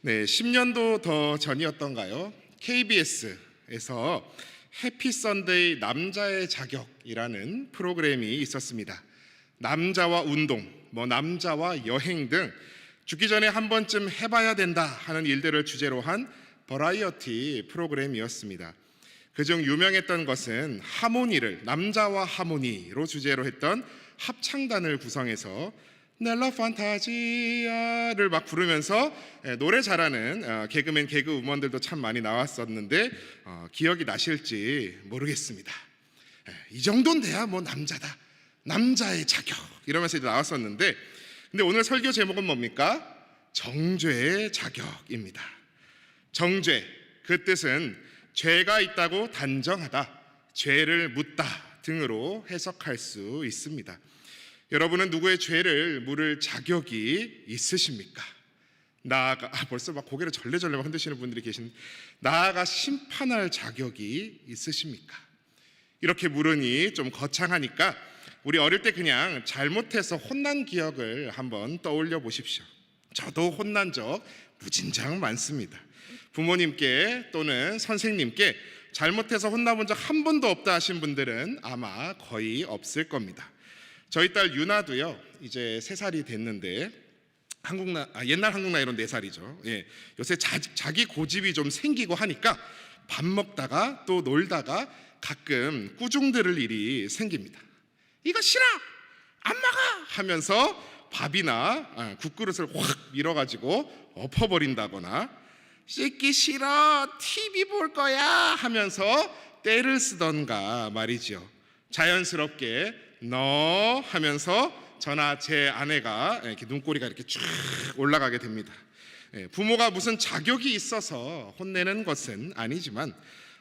네, 10년도 더 전이었던가요? KBS에서 해피 선데이 남자의 자격이라는 프로그램이 있었습니다. 남자와 운동, 남자와 여행 등 죽기 전에 한 번쯤 해봐야 된다 하는 일들을 주제로 한 버라이어티 프로그램이었습니다. 그중 유명했던 것은 하모니를 남자와 하모니로 주제로 했던 합창단을 구성해서 넬라 판타지아를 막 부르면서 노래 잘하는 개그맨 개그우먼들도 참 많이 나왔었는데 기억이 나실지 모르겠습니다. 이 정도는 돼야 남자다, 남자의 자격 이러면서 나왔었는데, 근데 오늘 설교 제목은 뭡니까? 정죄의 자격입니다. 정죄, 그 뜻은 죄가 있다고 단정하다, 죄를 묻다 등으로 해석할 수 있습니다. 여러분은 누구의 죄를 물을 자격이 있으십니까? 나아가 벌써 막 고개를 절레절레 흔드시는 분들이 계신, 나아가 심판할 자격이 있으십니까? 이렇게 물으니 좀 거창하니까 우리 어릴 때 그냥 잘못해서 혼난 기억을 한번 떠올려 보십시오. 저도 혼난 적 무진장 많습니다. 부모님께 또는 선생님께 잘못해서 혼나본 적 한 번도 없다 하신 분들은 아마 거의 없을 겁니다. 저희 딸 유나도요, 이제 3살이 됐는데 옛날 한국 나이로 4살이죠. 요새 자기 고집이 좀 생기고 하니까 밥 먹다가 또 놀다가 가끔 꾸중 들을 일이 생깁니다. 이거 싫어, 안 먹어 하면서 밥이나 국그릇을 확 밀어가지고 엎어버린다거나, 씻기 싫어, TV 볼 거야 하면서 떼를 쓰던가 말이죠. 자연스럽게 너 하면서 저나 제 아내가 이렇게 눈꼬리가 이렇게 쭉 올라가게 됩니다. 부모가 무슨 자격이 있어서 혼내는 것은 아니지만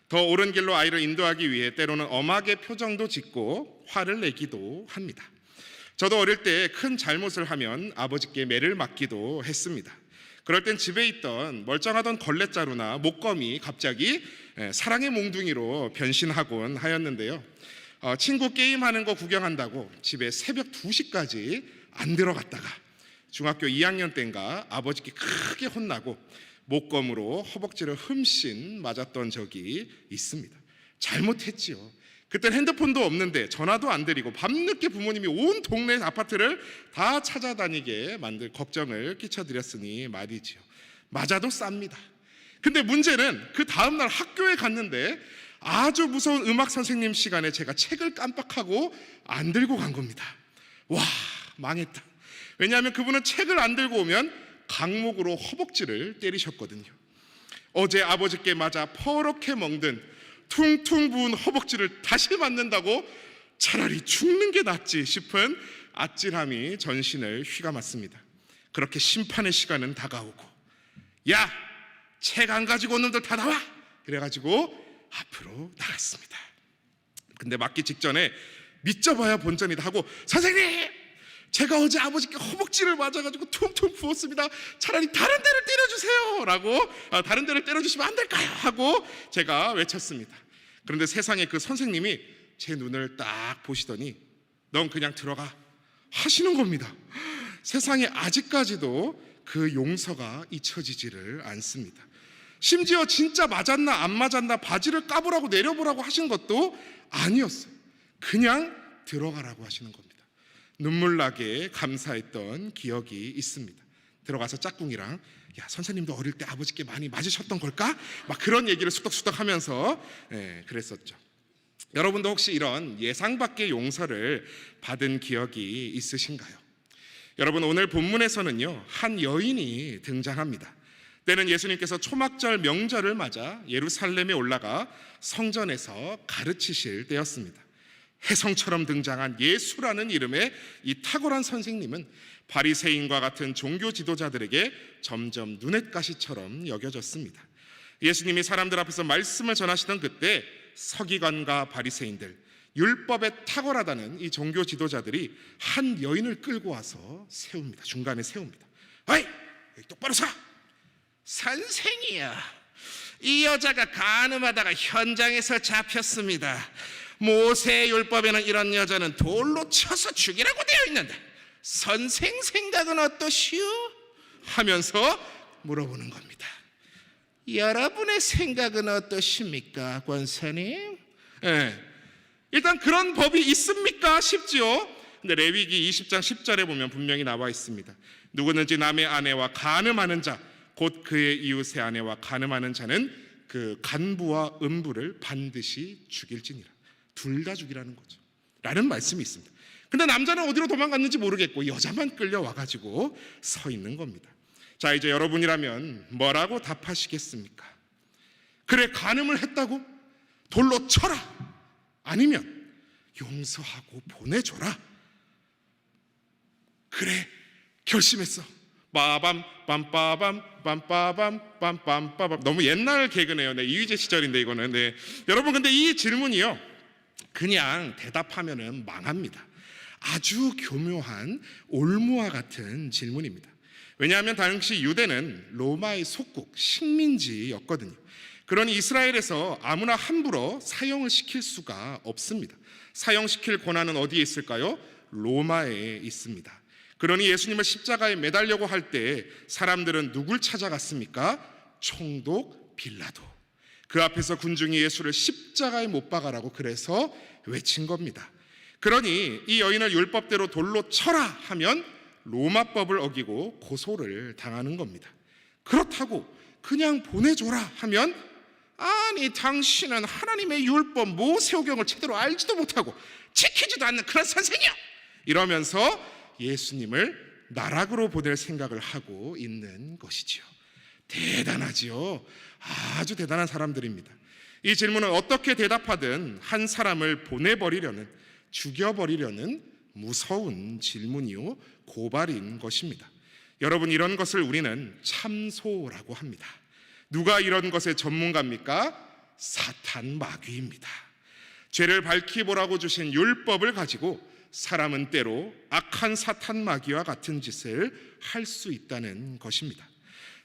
더 옳은 길로 아이를 인도하기 위해 때로는 엄하게 표정도 짓고 화를 내기도 합니다. 저도 어릴 때 큰 잘못을 하면 아버지께 매를 맞기도 했습니다. 그럴 땐 집에 있던 멀쩡하던 걸레자루나 목검이 갑자기 사랑의 몽둥이로 변신하곤 하였는데요. 친구 게임하는 거 구경한다고 집에 새벽 2시까지 안 들어갔다가 중학교 2학년 때인가 아버지께 크게 혼나고 목검으로 허벅지를 흠씬 맞았던 적이 있습니다. 잘못했지요. 그땐 핸드폰도 없는데 전화도 안 드리고 밤늦게 부모님이 온 동네 아파트를 다 찾아다니게 만들 걱정을 끼쳐드렸으니 말이지요. 맞아도 쌉니다. 근데 문제는 그 다음날 학교에 갔는데 아주 무서운 음악 선생님 시간에 제가 책을 깜빡하고 안 들고 간 겁니다. 와, 망했다. 왜냐하면 그분은 책을 안 들고 오면 강목으로 허벅지를 때리셨거든요. 어제 아버지께 맞아 퍼렇게 멍든 퉁퉁 부은 허벅지를 다시 맞는다고 차라리 죽는 게 낫지 싶은 아찔함이 전신을 휘감았습니다. 그렇게 심판의 시간은 다가오고, 야, 책 안 가지고 온 놈들 다 나와! 그래가지고 앞으로 나갔습니다. 근데 맞기 직전에 믿져봐야 본전이다 하고, 선생님! 제가 어제 아버지께 허벅지를 맞아가지고 퉁퉁 부었습니다. 차라리 다른 데를 때려주세요 라고, 다른 데를 때려주시면 안 될까요? 하고 제가 외쳤습니다. 그런데 세상에 그 선생님이 제 눈을 딱 보시더니 넌 그냥 들어가 하시는 겁니다. 세상에 아직까지도 그 용서가 잊혀지지를 않습니다. 심지어 진짜 맞았나 안 맞았나 바지를 까보라고 내려보라고 하신 것도 아니었어요. 그냥 들어가라고 하시는 겁니다. 눈물 나게 감사했던 기억이 있습니다. 들어가서 짝꿍이랑, 야, 선생님도 어릴 때 아버지께 많이 맞으셨던 걸까? 막 그런 얘기를 수덕수덕 하면서 그랬었죠. 여러분도 혹시 이런 예상 밖의 용서를 받은 기억이 있으신가요? 여러분, 오늘 본문에서는요, 한 여인이 등장합니다. 때는 예수님께서 초막절 명절을 맞아 예루살렘에 올라가 성전에서 가르치실 때였습니다. 혜성처럼 등장한 예수라는 이름의 이 탁월한 선생님은 바리새인과 같은 종교 지도자들에게 점점 눈엣가시처럼 여겨졌습니다. 예수님이 사람들 앞에서 말씀을 전하시던 그때 서기관과 바리새인들, 율법에 탁월하다는 이 종교 지도자들이 한 여인을 끌고 와서 세웁니다. 중간에 세웁니다. 어이, 똑바로 서! 선생이여, 이 여자가 간음하다가 현장에서 잡혔습니다. 모세의 율법에는 이런 여자는 돌로 쳐서 죽이라고 되어 있는데 선생 생각은 어떠시오? 하면서 물어보는 겁니다. 여러분의 생각은 어떠십니까, 권사님? 일단 그런 법이 있습니까 싶지요. 근데 레위기 20장 10절에 보면 분명히 나와 있습니다. 누구든지 남의 아내와 간음하는 자, 곧 그의 이웃의 아내와 간음하는 자는 그 간부와 음부를 반드시 죽일지니라. 둘 다 죽이라는 거죠 라는 말씀이 있습니다. 근데 남자는 어디로 도망갔는지 모르겠고 여자만 끌려와가지고 서 있는 겁니다. 자, 이제 여러분이라면 뭐라고 답하시겠습니까? 그래, 간음을 했다고? 돌로 쳐라. 아니면 용서하고 보내줘라. 그래, 결심했어. 빠밤 빰빠밤 빰빠밤 빰빰빠밤. 너무 옛날 개그네요. 네, 이휘재 시절인데 이거는. 네. 여러분, 근데 이 질문이요, 그냥 대답하면은 망합니다. 아주 교묘한 올무와 같은 질문입니다. 왜냐하면 당시 유대는 로마의 속국, 식민지였거든요. 그러니 이스라엘에서 아무나 함부로 사형을 시킬 수가 없습니다. 사형시킬 권한은 어디에 있을까요? 로마에 있습니다. 그러니 예수님을 십자가에 매달려고 할 때 사람들은 누굴 찾아갔습니까? 총독 빌라도. 그 앞에서 군중이 예수를 십자가에 못 박아라고 그래서 외친 겁니다. 그러니 이 여인을 율법대로 돌로 쳐라 하면 로마법을 어기고 고소를 당하는 겁니다. 그렇다고 그냥 보내줘라 하면, 아니 당신은 하나님의 율법 모세오경을 제대로 알지도 못하고 지키지도 않는 그런 선생이요, 이러면서 예수님을 나락으로 보낼 생각을 하고 있는 것이지요. 대단하지요. 아주 대단한 사람들입니다. 이 질문은 어떻게 대답하든 한 사람을 보내버리려는, 죽여버리려는 무서운 질문이요, 고발인 것입니다. 여러분, 이런 것을 우리는 참소라고 합니다. 누가 이런 것의 전문가입니까? 사탄 마귀입니다. 죄를 밝히 보라고 주신 율법을 가지고 사람은 때로 악한 사탄 마귀와 같은 짓을 할 수 있다는 것입니다.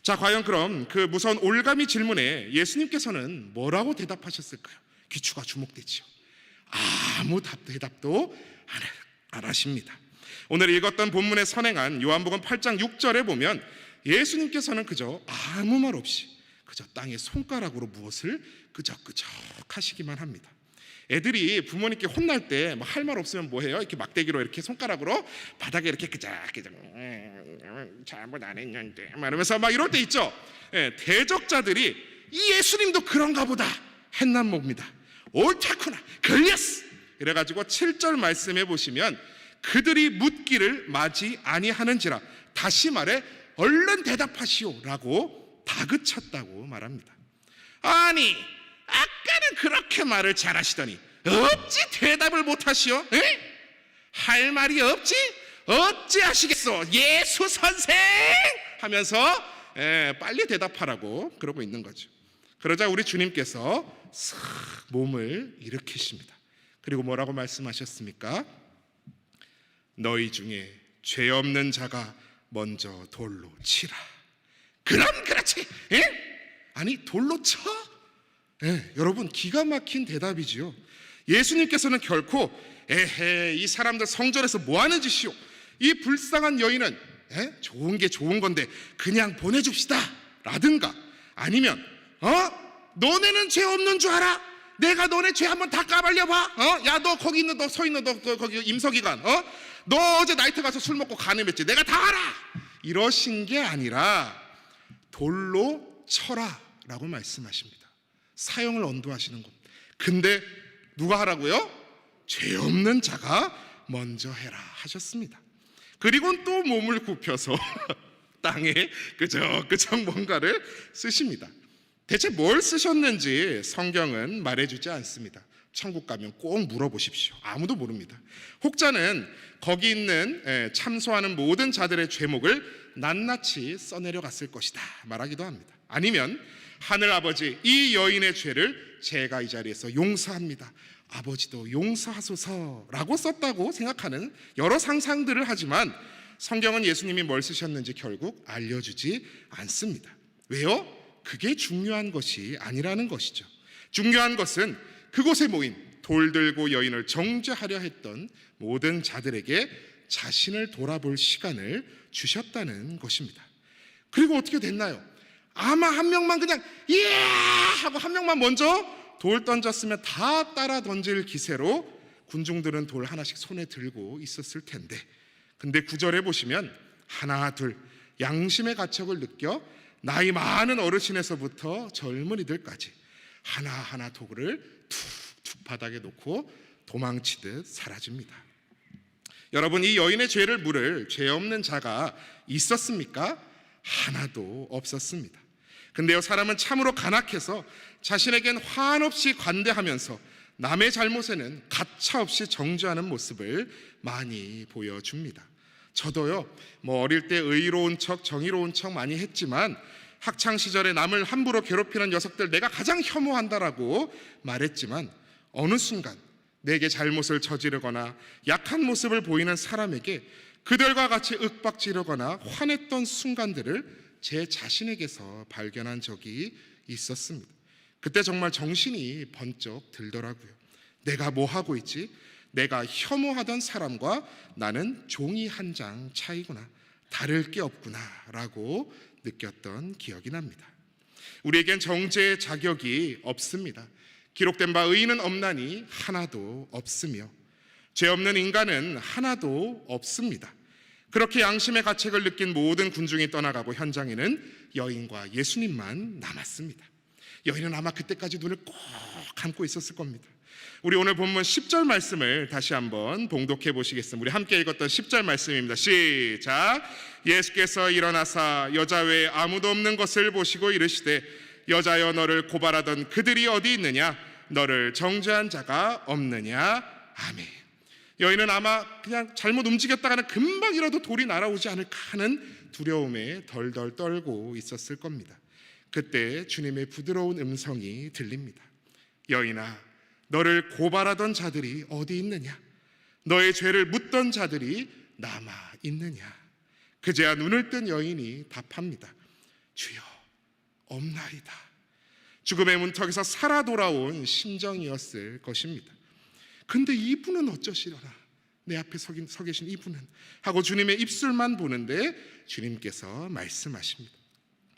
자, 과연 그럼 그 무서운 올가미 질문에 예수님께서는 뭐라고 대답하셨을까요? 귀추가 주목되지요. 아무 대답도 안 하십니다. 오늘 읽었던 본문에 선행한 요한복음 8장 6절에 보면 예수님께서는 그저 아무 말 없이 그저 땅에 손가락으로 무엇을 끄적끄적 하시기만 합니다. 애들이 부모님께 혼날 때 할 말 없으면 뭐 해요? 이렇게 막대기로 이렇게 손가락으로 바닥에 이렇게 끄적끄적 잘못 안 했는데 이러면서 막 이럴 때 있죠. 대적자들이 이 예수님도 그런가 보다 했난 뭡니다. 옳다구나, 걸렸어. 이래가지고 7절 말씀해 보시면 그들이 묻기를 마지 아니하는지라, 다시 말해 얼른 대답하시오라고 다그쳤다고 말합니다. 아니, 아까는 그렇게 말을 잘하시더니 어찌 대답을 못하시오? 할 말이 없지? 어찌 하시겠소? 예수 선생! 하면서 빨리 대답하라고 그러고 있는 거죠. 그러자 우리 주님께서 싹 몸을 일으키십니다. 그리고 뭐라고 말씀하셨습니까? 너희 중에 죄 없는 자가 먼저 돌로 치라. 그럼 그렇지. 아니, 돌로 쳐? 여러분, 기가 막힌 대답이지요. 예수님께서는 결코 에헤, 이 사람들 성전에서 뭐하는 짓이오, 이 불쌍한 여인은 좋은 게 좋은 건데 그냥 보내줍시다 라든가, 아니면 너네는 죄 없는 줄 알아? 내가 너네 죄 한번 다 까발려봐. 야, 너 거기 있는, 너 서 있는 너 거기 임서기관, 너 어제 나이트 가서 술 먹고 간음했지, 내가 다 알아. 이러신 게 아니라 돌로 쳐라 라고 말씀하십니다. 사형을 언도하시는 겁니다. 근데 누가 하라고요? 죄 없는 자가 먼저 해라 하셨습니다. 그리고 또 몸을 굽혀서 땅에 끄적끄적 뭔가를 쓰십니다. 대체 뭘 쓰셨는지 성경은 말해주지 않습니다. 천국 가면 꼭 물어보십시오. 아무도 모릅니다. 혹자는 거기 있는 참소하는 모든 자들의 죄목을 낱낱이 써내려갔을 것이다 말하기도 합니다. 아니면 하늘 아버지, 이 여인의 죄를 제가 이 자리에서 용서합니다, 아버지도 용서하소서라고 썼다고 생각하는 여러 상상들을 하지만 성경은 예수님이 뭘 쓰셨는지 결국 알려주지 않습니다. 왜요? 그게 중요한 것이 아니라는 것이죠. 중요한 것은 그곳에 모인 돌 들고 여인을 정죄하려 했던 모든 자들에게 자신을 돌아볼 시간을 주셨다는 것입니다. 그리고 어떻게 됐나요? 아마 한 명만 그냥 예 하고 한 명만 먼저 돌 던졌으면 다 따라 던질 기세로 군중들은 돌 하나씩 손에 들고 있었을 텐데, 근데 9절에 보시면 하나 둘 양심의 가책을 느껴 나이 많은 어르신에서부터 젊은이들까지 하나하나 돌을 툭툭 바닥에 놓고 도망치듯 사라집니다. 여러분, 이 여인의 죄를 물을 죄 없는 자가 있었습니까? 하나도 없었습니다. 근데요, 사람은 참으로 간악해서 자신에겐 한없이 관대하면서 남의 잘못에는 가차없이 정죄하는 모습을 많이 보여줍니다. 저도요, 어릴 때 의로운 척 정의로운 척 많이 했지만 학창 시절에 남을 함부로 괴롭히는 녀석들 내가 가장 혐오한다라고 말했지만 어느 순간 내게 잘못을 저지르거나 약한 모습을 보이는 사람에게 그들과 같이 윽박지르거나 화냈던 순간들을 제 자신에게서 발견한 적이 있었습니다. 그때 정말 정신이 번쩍 들더라고요. 내가 뭐 하고 있지? 내가 혐오하던 사람과 나는 종이 한 장 차이구나, 다를 게 없구나 라고 느꼈던 기억이 납니다. 우리에겐 정죄의 자격이 없습니다. 기록된 바 의인은 없나니 하나도 없으며 죄 없는 인간은 하나도 없습니다. 그렇게 양심의 가책을 느낀 모든 군중이 떠나가고 현장에는 여인과 예수님만 남았습니다. 여인은 아마 그때까지 눈을 꼭 감고 있었을 겁니다. 우리 오늘 본문 10절 말씀을 다시 한번 봉독해 보시겠습니다. 우리 함께 읽었던 10절 말씀입니다. 시작. 예수께서 일어나사 여자 외에 아무도 없는 것을 보시고 이르시되 여자여, 너를 고발하던 그들이 어디 있느냐? 너를 정죄한 자가 없느냐? 아멘. 여인은 아마 그냥 잘못 움직였다가는 금방이라도 돌이 날아오지 않을까 하는 두려움에 덜덜 떨고 있었을 겁니다. 그때 주님의 부드러운 음성이 들립니다. 여인아, 너를 고발하던 자들이 어디 있느냐? 너의 죄를 묻던 자들이 남아 있느냐? 그제야 눈을 뜬 여인이 답합니다. 주여, 없나이다. 죽음의 문턱에서 살아 돌아온 심정이었을 것입니다. 근데 이분은 어쩌시려나? 내 앞에 서 계신 이분은 하고 주님의 입술만 보는데 주님께서 말씀하십니다.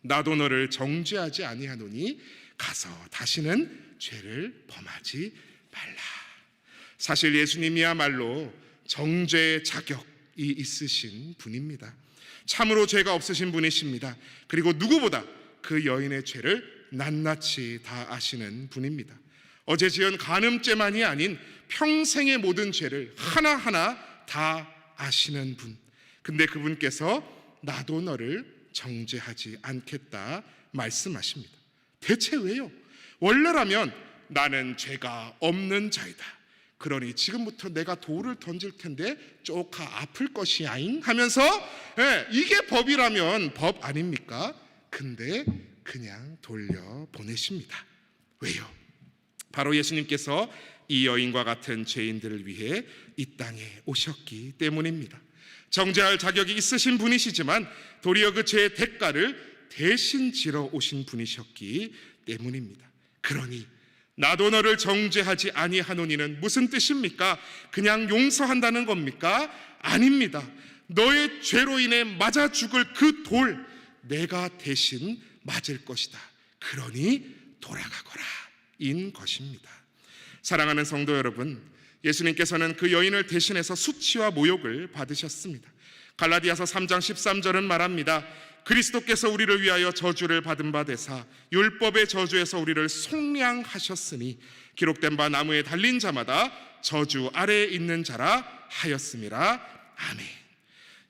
나도 너를 정죄하지 아니하노니 가서 다시는 죄를 범하지 말라. 사실 예수님이야말로 정죄의 자격이 있으신 분입니다. 참으로 죄가 없으신 분이십니다. 그리고 누구보다 그 여인의 죄를 낱낱이 다 아시는 분입니다. 어제 지은 간음죄만이 아닌 평생의 모든 죄를 하나하나 다 아시는 분. 근데 그분께서 나도 너를 정죄하지 않겠다 말씀하십니다. 대체 왜요? 원래라면 나는 죄가 없는 자이다. 그러니 지금부터 내가 돌을 던질 텐데 쪼까 아플 것이야잉 하면서 이게 법이라면 법 아닙니까? 근데 그냥 돌려보내십니다. 왜요? 바로 예수님께서 이 여인과 같은 죄인들을 위해 이 땅에 오셨기 때문입니다. 정죄할 자격이 있으신 분이시지만 도리어 그 죄의 대가를 대신 지러 오신 분이셨기 때문입니다. 그러니 나도 너를 정죄하지 아니하노니는 무슨 뜻입니까? 그냥 용서한다는 겁니까? 아닙니다. 너의 죄로 인해 맞아 죽을 그 돌 내가 대신 맞을 것이다. 그러니 돌아가거라 인 것입니다. 사랑하는 성도 여러분, 예수님께서는 그 여인을 대신해서 수치와 모욕을 받으셨습니다. 갈라디아서 3장 13절은 말합니다. 그리스도께서 우리를 위하여 저주를 받은 바 되사 율법의 저주에서 우리를 속량하셨으니 기록된 바 나무에 달린 자마다 저주 아래에 있는 자라 하였음이라. 아멘.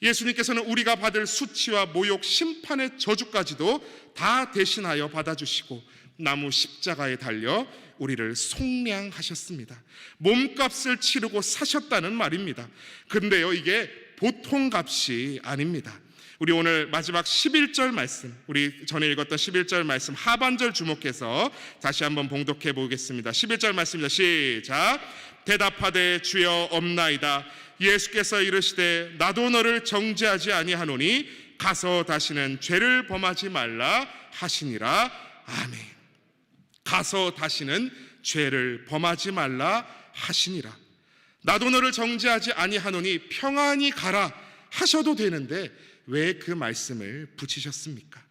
예수님께서는 우리가 받을 수치와 모욕, 심판의 저주까지도 다 대신하여 받아주시고 나무 십자가에 달려 우리를 속량하셨습니다. 몸값을 치르고 사셨다는 말입니다. 근데요, 이게 보통 값이 아닙니다. 우리 오늘 마지막 11절 말씀, 우리 전에 읽었던 11절 말씀 하반절 주목해서 다시 한번 봉독해 보겠습니다. 11절 말씀입니다. 시작. 대답하되 주여 없나이다. 예수께서 이르시되 나도 너를 정죄하지 아니하노니 가서 다시는 죄를 범하지 말라 하시니라. 아멘. 가서 다시는 죄를 범하지 말라 하시니라. 나도 너를 정죄하지 아니하노니 평안히 가라 하셔도 되는데 왜 그 말씀을 붙이셨습니까?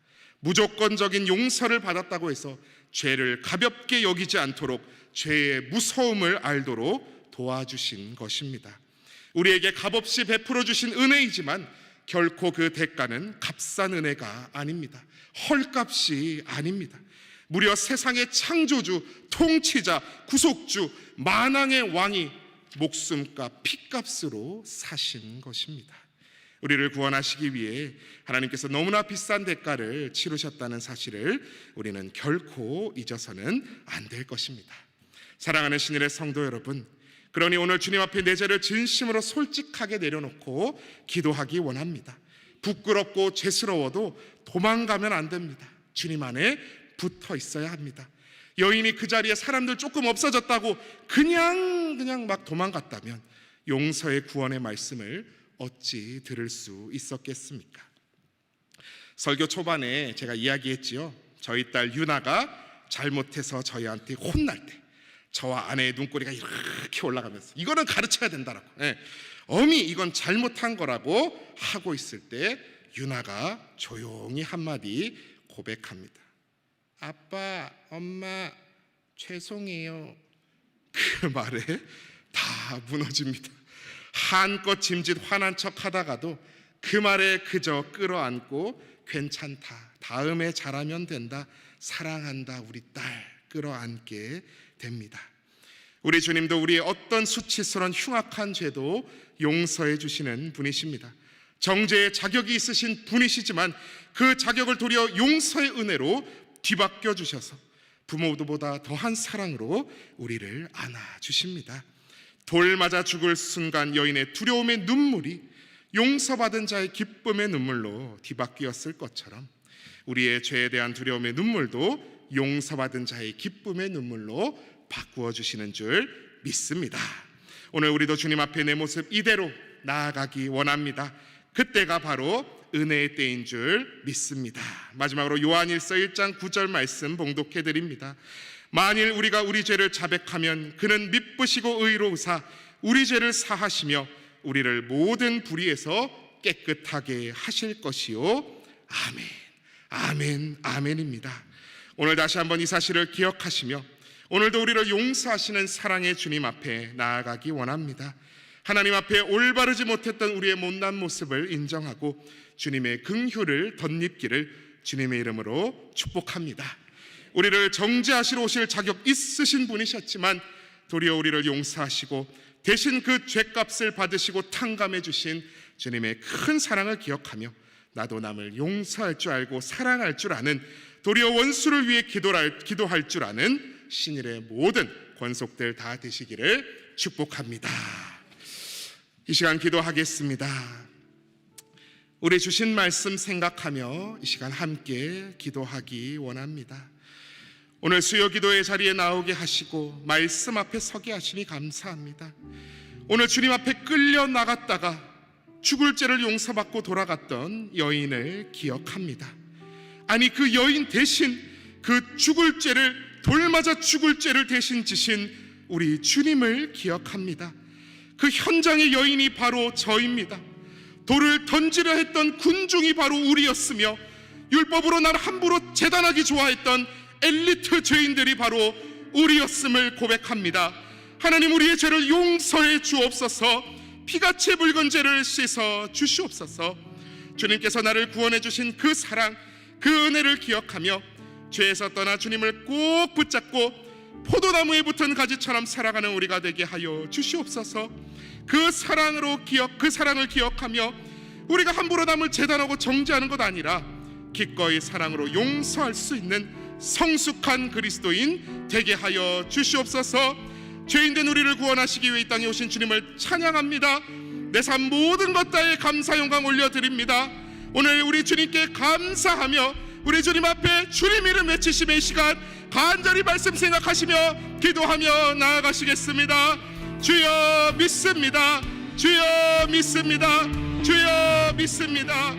무조건적인 용서를 받았다고 해서 죄를 가볍게 여기지 않도록 죄의 무서움을 알도록 도와주신 것입니다. 우리에게 값없이 베풀어 주신 은혜이지만 결코 그 대가는 값싼 은혜가 아닙니다. 헐값이 아닙니다. 무려 세상의 창조주, 통치자, 구속주, 만왕의 왕이 목숨값, 피값으로 사신 것입니다. 우리를 구원하시기 위해 하나님께서 너무나 비싼 대가를 치르셨다는 사실을 우리는 결코 잊어서는 안 될 것입니다. 사랑하는 신일의 성도 여러분, 그러니 오늘 주님 앞에 내 죄를 진심으로 솔직하게 내려놓고 기도하기 원합니다. 부끄럽고 죄스러워도 도망가면 안 됩니다. 주님 안에 붙어 있어야 합니다. 여인이 그 자리에 사람들 조금 없어졌다고 그냥 막 도망갔다면 용서의 구원의 말씀을 어찌 들을 수 있었겠습니까? 설교 초반에 제가 이야기했지요. 저희 딸 유나가 잘못해서 저희한테 혼날 때 저와 아내의 눈꼬리가 이렇게 올라가면서 이거는 가르쳐야 된다라고, 어미 이건 잘못한 거라고 하고 있을 때 유나가 조용히 한마디 고백합니다. 아빠, 엄마 죄송해요. 그 말에 다 무너집니다. 한껏 짐짓 화난 척 하다가도 그 말에 그저 끌어안고 괜찮다, 다음에 잘하면 된다, 사랑한다 우리 딸 끌어안게 됩니다. 우리 주님도 우리의 어떤 수치스러운 흉악한 죄도 용서해 주시는 분이십니다. 정죄의 자격이 있으신 분이시지만 그 자격을 도리어 용서의 은혜로 뒤바뀌어 주셔서 부모보다 더한 사랑으로 우리를 안아주십니다. 돌 맞아 죽을 순간 여인의 두려움의 눈물이 용서받은 자의 기쁨의 눈물로 뒤바뀌었을 것처럼 우리의 죄에 대한 두려움의 눈물도 용서받은 자의 기쁨의 눈물로 바꾸어 주시는 줄 믿습니다. 오늘 우리도 주님 앞에 내 모습 이대로 나아가기 원합니다. 그때가 바로 은혜의 때인 줄 믿습니다. 마지막으로 요한일서 1장 9절 말씀 봉독해 드립니다. 만일 우리가 우리 죄를 자백하면 그는 미쁘시고 의로우사 우리 죄를 사하시며 우리를 모든 불의에서 깨끗하게 하실 것이요. 아멘, 아멘, 아멘입니다. 오늘 다시 한번 이 사실을 기억하시며 오늘도 우리를 용서하시는 사랑의 주님 앞에 나아가기 원합니다. 하나님 앞에 올바르지 못했던 우리의 못난 모습을 인정하고 주님의 긍휼을 덧입기를 주님의 이름으로 축복합니다. 우리를 정죄하시러 오실 자격 있으신 분이셨지만 도리어 우리를 용서하시고 대신 그 죄값을 받으시고 탕감해 주신 주님의 큰 사랑을 기억하며 나도 남을 용서할 줄 알고 사랑할 줄 아는, 도리어 원수를 위해 기도할 줄 아는 신일의 모든 권속들 다 되시기를 축복합니다. 이 시간 기도하겠습니다. 우리 주신 말씀 생각하며 이 시간 함께 기도하기 원합니다. 오늘 수요 기도의 자리에 나오게 하시고 말씀 앞에 서게 하시니 감사합니다. 오늘 주님 앞에 끌려 나갔다가 죽을 죄를 용서받고 돌아갔던 여인을 기억합니다. 아니 그 여인 대신 그 죽을 죄를, 돌 맞아 죽을 죄를 대신 지신 우리 주님을 기억합니다. 그 현장의 여인이 바로 저입니다. 돌을 던지려 했던 군중이 바로 우리였으며 율법으로 날 함부로 재단하기 좋아했던 엘리트 죄인들이 바로 우리였음을 고백합니다. 하나님, 우리의 죄를 용서해 주옵소서. 피같이 붉은 죄를 씻어 주시옵소서. 주님께서 나를 구원해 주신 그 사랑, 그 은혜를 기억하며 죄에서 떠나 주님을 꼭 붙잡고 포도나무에 붙은 가지처럼 살아가는 우리가 되게 하여 주시옵소서. 그 사랑을 기억하며 우리가 함부로 남을 재단하고 정죄하는 것 아니라 기꺼이 사랑으로 용서할 수 있는 성숙한 그리스도인 되게 하여 주시옵소서. 죄인된 우리를 구원하시기 위해 이 땅에 오신 주님을 찬양합니다. 내 삶 모든 것 다해 감사 영광 올려드립니다. 오늘 우리 주님께 감사하며 우리 주님 앞에 주님 이름 외치심의 시간 간절히 말씀 생각하시며 기도하며 나아가시겠습니다. 주여 믿습니다. 주여 믿습니다. 주여 믿습니다.